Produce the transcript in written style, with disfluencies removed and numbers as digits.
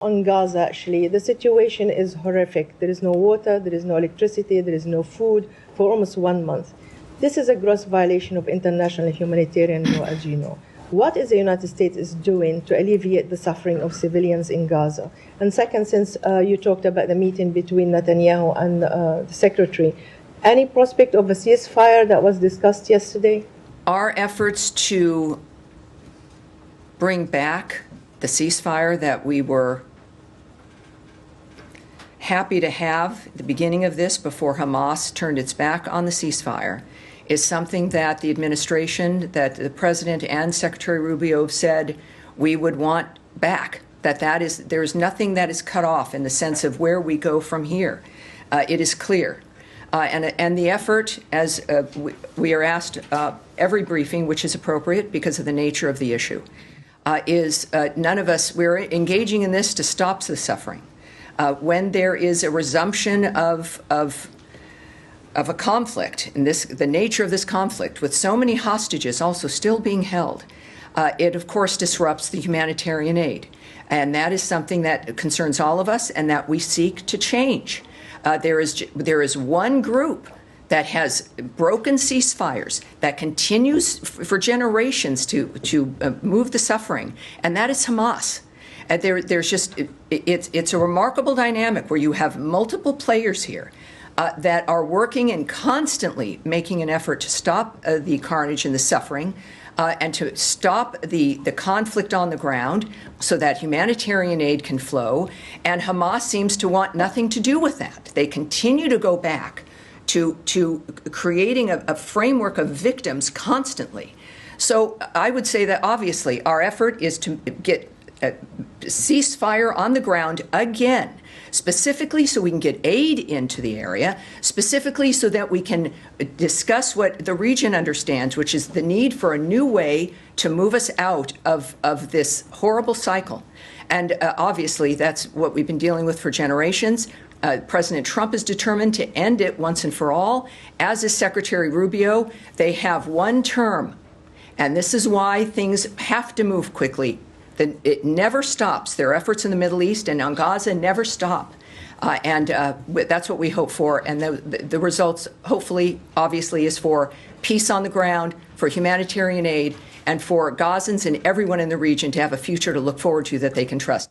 On Gaza, actually, the situation is horrific. There is no water, there is no electricity, there is no food for almost 1 month. This is a gross violation of international humanitarian law, as you know. What is the United States is doing to alleviate the suffering of civilians in Gaza? And second, since you talked about the meeting between Netanyahu and the secretary, any prospect of a ceasefire that was discussed yesterday? Our efforts to bring back the ceasefire that we were happy to have at the beginning of this, before Hamas turned its back on the ceasefire, is something that the administration, that the President and Secretary Rubio have said we would want back. There's nothing that is cut off in the sense of where we go from here. It is clear. And the effort, as we are asked every briefing, which is appropriate because of the nature of the issue, is none of us, we're engaging in this to stop the suffering. When there is a resumption of a conflict, in the nature of this conflict, with so many hostages also still being held, it of course disrupts the humanitarian aid. And that is something that concerns all of us and that we seek to change. There is one group that has broken ceasefires, that continues for generations to move the suffering, and that is Hamas. It's a remarkable dynamic where you have multiple players here that are working and constantly making an effort to stop the carnage and the suffering, and to stop the conflict on the ground so that humanitarian aid can flow. And Hamas seems to want nothing to do with that. They continue to go back to creating a framework of victims constantly. So I would say that obviously our effort is to get a ceasefire on the ground again, specifically so we can get aid into the area, specifically so that we can discuss what the region understands, which is the need for a new way to move us out of this horrible cycle. And obviously that's what we've been dealing with for generations. President Trump is determined to end it once and for all, as is Secretary Rubio. They have one term, and this is why things have to move quickly. It never stops. Their efforts in the Middle East and on Gaza never stop. And that's what we hope for. And the results, hopefully, obviously, is for peace on the ground, for humanitarian aid, and for Gazans and everyone in the region to have a future to look forward to that they can trust.